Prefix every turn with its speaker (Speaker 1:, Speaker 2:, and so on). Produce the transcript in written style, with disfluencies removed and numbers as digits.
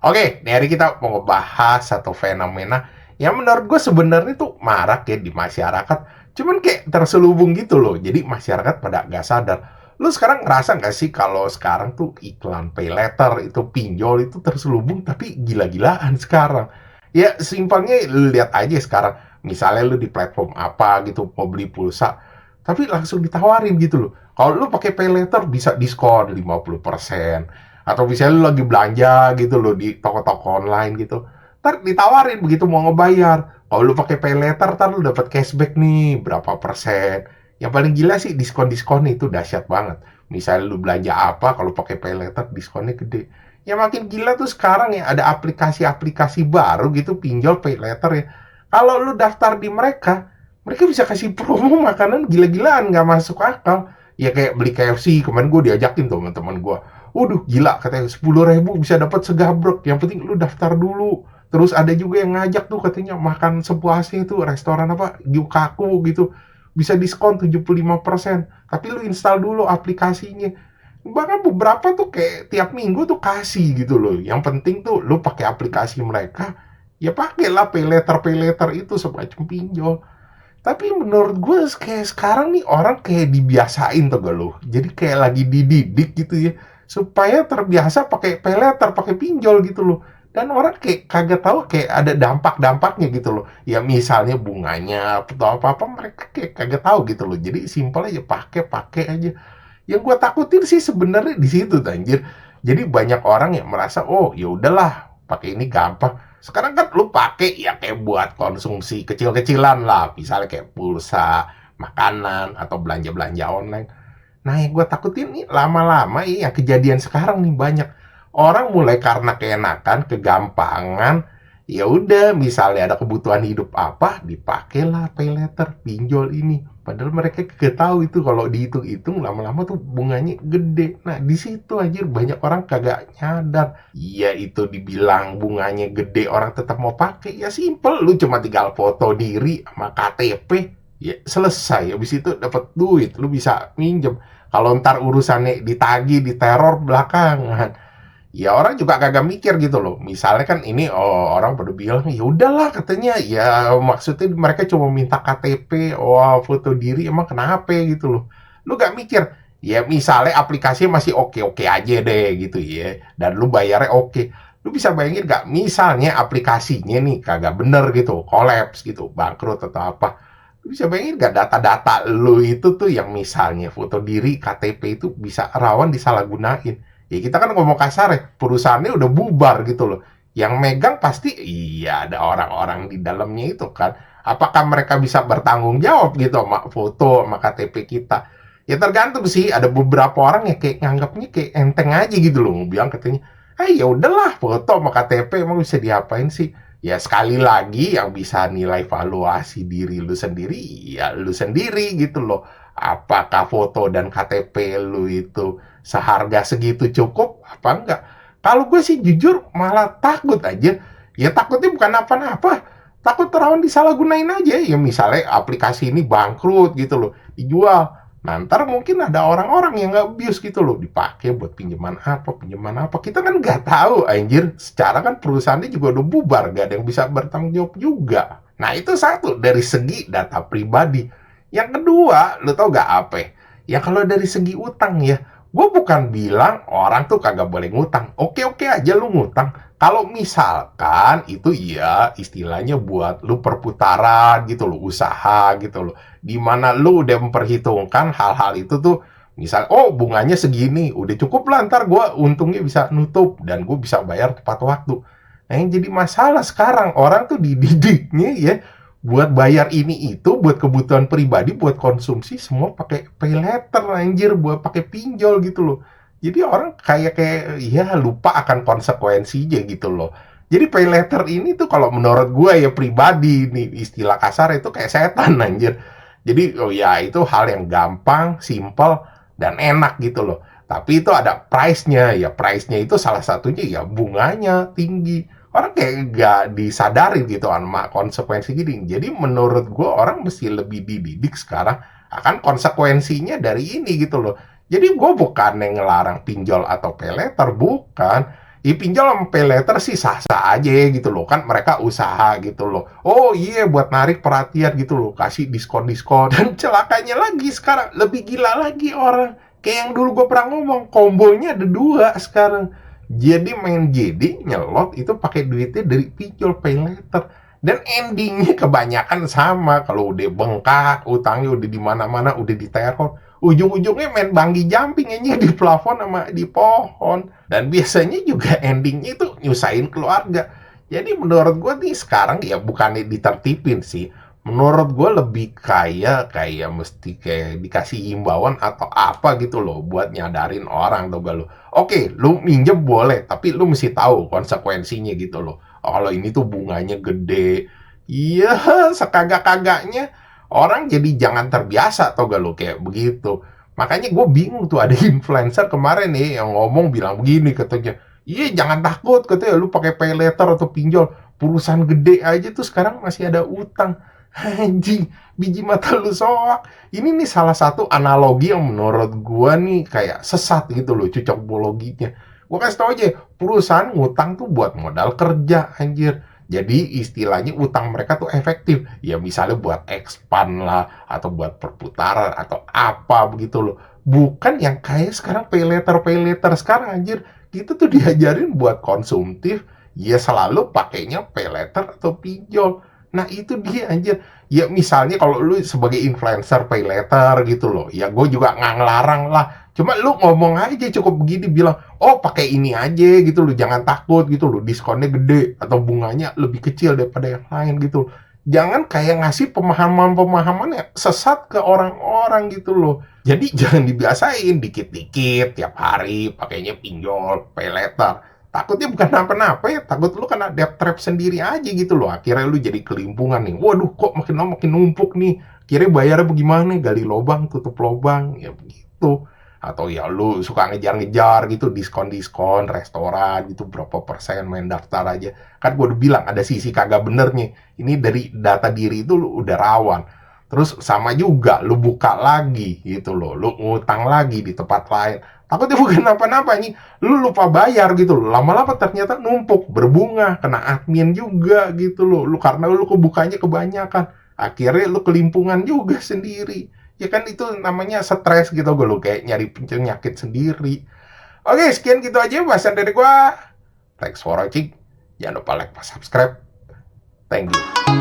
Speaker 1: Oke, ini hari kita mau ngebahas satu fenomena yang menurut gue sebenarnya tuh marak ya di masyarakat. Cuman kayak terselubung gitu loh. Jadi masyarakat pada nggak sadar. Lu sekarang ngerasa nggak sih kalau sekarang tuh iklan pay letter itu pinjol itu terselubung tapi gila-gilaan sekarang. Ya simpelnya lu lihat aja sekarang. Misalnya lu di platform apa gitu mau beli pulsa, tapi langsung ditawarin gitu loh. Kalau lu pakai pay letter bisa diskon 50%. Atau misalnya lu lagi belanja gitu loh di toko-toko online gitu, ntar ditawarin begitu mau ngebayar, kalau lu pakai pay later ntar lu dapat cashback nih berapa persen. Yang paling gila sih diskon-diskon itu dahsyat banget. Misalnya lu belanja apa, kalau pakai pay later diskonnya gede. Yang makin gila tuh sekarang ya ada aplikasi-aplikasi baru gitu pinjol pay later ya. Kalau lu daftar di mereka, mereka bisa kasih promo makanan gila-gilaan nggak masuk akal. Ya kayak beli KFC, kemarin gue diajakin tuh sama teman gue. Waduh gila katanya 10.000 bisa dapat segabrek. Yang penting lu daftar dulu. Terus ada juga yang ngajak tuh katanya makan sepuasnya itu restoran apa Yukaku gitu. Bisa diskon 75%. Tapi lu install dulu aplikasinya. Bahkan beberapa tuh kayak tiap minggu tuh kasih gitu loh. Yang penting tuh lu pakai aplikasi mereka. Ya pakailah pay later itu semacam pinjol. Tapi menurut gue kayak sekarang nih orang kayak dibiasain tuh gak lo. Jadi kayak lagi dididik gitu ya. Supaya terbiasa pakai peleter, pakai pinjol gitu loh. Dan orang kayak kagak tahu kayak ada dampak-dampaknya gitu loh. Ya misalnya bunganya atau apa-apa mereka kayak kagak tahu gitu loh. Jadi simpel aja pakai aja. Yang gue takutin sih sebenarnya di situ anjir. Jadi banyak orang yang merasa oh ya udahlah pakai ini gampang. Sekarang kan lu pakai ya kayak buat konsumsi kecil-kecilan lah, misalnya kayak pulsa, makanan atau belanja-belanja online. Nah, yang gue takutin nih lama-lama ya yang kejadian sekarang nih banyak orang mulai karena keenakan, kegampangan, ya udah misalnya ada kebutuhan hidup apa, dipakailah pay letter, pinjol ini. Padahal mereka kagak tahu itu kalau dihitung-hitung lama-lama tuh bunganya gede. Nah, di situ aja banyak orang kagak nyadar. Iya itu dibilang bunganya gede orang tetap mau pakai. Ya simple, lu cuma tinggal foto diri sama KTP, ya selesai. Habis itu dapat duit, lu bisa minjem. Kalau ntar urusannya ditagi, diteror belakangan, ya orang juga kagak mikir gitu loh. Misalnya kan ini oh, orang pada bilang ya udahlah katanya ya maksudnya mereka cuma minta KTP, oh foto diri emang kenapa gitu loh. Lu gak mikir ya misalnya aplikasinya masih oke-oke aja deh gitu ya dan lu bayarnya oke. Lu bisa bayangin gak misalnya aplikasinya nih kagak bener gitu, kolaps gitu, bangkrut atau apa. Lu bisa bayangin gak data-data lu itu tuh yang misalnya foto diri, KTP itu bisa rawan disalahgunain. Ya kita kan ngomong kasar ya, perusahaannya udah bubar gitu loh. Yang megang pasti iya ada orang-orang di dalamnya itu kan. Apakah mereka bisa bertanggung jawab gitu sama foto sama KTP kita? Ya tergantung sih, ada beberapa orang yang kayak nganggapnya kayak enteng aja gitu loh, bilang katanya, ya udahlah foto sama KTP emang bisa diapain sih? Ya sekali lagi yang bisa nilai valuasi diri lu sendiri, ya lu sendiri gitu loh. Apakah foto dan KTP lu itu seharga segitu cukup apa enggak? Kalau gue sih jujur malah takut aja. Ya takutnya bukan apa-apa. Takut rawan disalahgunain aja. Ya misalnya aplikasi ini bangkrut gitu loh. Dijual. Nah ntar mungkin ada orang-orang yang nggak abuse gitu loh. Dipakai buat pinjaman apa, pinjaman apa. Kita kan nggak tahu anjir. Secara kan perusahaannya juga udah bubar. Gak ada yang bisa bertanggung jawab juga. Nah itu satu dari segi data pribadi. Yang kedua, lo tau gak apa? Ya kalau dari segi utang ya, gue bukan bilang orang tuh kagak boleh ngutang. Oke-oke aja lu ngutang. Kalau misalkan itu ya istilahnya buat lu perputaran gitu loh, usaha gitu loh. Dimana lu udah memperhitungkan hal-hal itu tuh, misal, oh bunganya segini, udah cukup lah ntar gue untungnya bisa nutup dan gue bisa bayar tepat waktu. Nah yang jadi masalah sekarang, orang tuh dididiknya ya, buat bayar ini itu buat kebutuhan pribadi buat konsumsi semua pakai pay letter anjir buat pakai pinjol gitu loh. Jadi orang kayak ya lupa akan konsekuensinya gitu loh. Jadi pay letter ini tuh kalau menurut gue ya pribadi nih istilah kasar itu kayak setan anjir. Jadi oh ya itu hal yang gampang, simple dan enak gitu loh. Tapi itu ada price-nya ya price-nya itu salah satunya ya bunganya tinggi orang kayak gak disadarin gitu sama konsekuensi gini. Jadi menurut gue orang mesti lebih dididik sekarang akan konsekuensinya dari ini gitu loh. Jadi gue bukan yang ngelarang pinjol atau pay letter, bukan. Pinjol sama pay later sih sah-sah aja gitu loh, kan mereka usaha gitu loh. Oh iya, buat narik perhatian gitu loh, kasih diskon-diskon. Dan celakanya lagi sekarang, lebih gila lagi orang. Kayak yang dulu gue pernah ngomong, kombonya ada dua sekarang. Jadi main JD nyelot itu pakai duitnya dari pinjol pay later. Dan endingnya kebanyakan sama. Kalau udah bengkak, utangnya udah di mana-mana, udah diteror, ujung-ujungnya main bungee jumping aja di plafon sama di pohon. Dan biasanya juga endingnya itu nyusahin keluarga. Jadi menurut gue nih sekarang ya bukannya ditertipin sih. Menurut gue lebih kayak mesti kayak dikasih himbauan atau apa gitu loh buat nyadarin orang tuh gak lo. Oke, lu minjem boleh, tapi lu mesti tahu konsekuensinya gitu loh. Oh, kalau ini tuh bunganya gede. Iya, sekagak-kagaknya orang jadi jangan terbiasa tau gak lo kayak begitu. Makanya gue bingung tuh ada influencer kemarin nih yang ngomong bilang begini katanya. Iya jangan takut katanya lu pakai pay later atau pinjol. Perusahaan gede aja tuh sekarang masih ada utang. Anjing, biji mata lu soak. Ini nih salah satu analogi yang menurut gue nih kayak sesat gitu loh cocokologinya. Gue kasih tau aja, perusahaan ngutang tuh buat modal kerja anjir. Jadi istilahnya utang mereka tuh efektif. Ya misalnya buat expand lah, atau buat perputaran, atau apa begitu loh. Bukan yang kayak sekarang pay later sekarang anjir. Kita tuh diajarin buat konsumtif, ya selalu pakainya pay later atau pinjol. Nah itu dia anjir. Ya misalnya kalau lu sebagai influencer pay later gitu loh, ya gue juga nggak ngelarang lah. Cuma lu ngomong aja cukup begini bilang, oh pakai ini aja gitu loh, jangan takut gitu loh, diskonnya gede atau bunganya lebih kecil daripada yang lain gitu. Jangan kayak ngasih pemahaman-pemahaman yang sesat ke orang-orang gitu loh. Jadi jangan dibiasain dikit-dikit tiap hari pakainya pinjol, pay later. Takutnya bukan apa-apa ya, takut lu kena debt trap sendiri aja gitu loh. Akhirnya lu jadi kelimpungan nih. Waduh, kok makin lama makin numpuk nih. Kira bayarnya bagaimana? Gali lubang, tutup lubang, ya begitu. Atau ya lu suka ngejar-ngejar gitu, diskon-diskon, restoran gitu, berapa persen main daftar aja. Kan gue udah bilang ada sisi kagak benernya. Ini dari data diri itu lu udah rawan. Terus sama juga, lu buka lagi gitu loh. Lu ngutang lagi di tempat lain. Takutnya bukan apa-apa nih, lu lupa bayar gitu loh. Lama-lama ternyata numpuk, berbunga, kena admin juga gitu loh. Lu karena lu kebukanya kebanyakan. Akhirnya lu kelimpungan juga sendiri. Ya kan itu namanya stres gitu gue lo kayak nyari penyakit sendiri. Oke, sekian gitu aja bahasan dari gua. Thanks for watching. Jangan lupa like, subscribe. Thank you.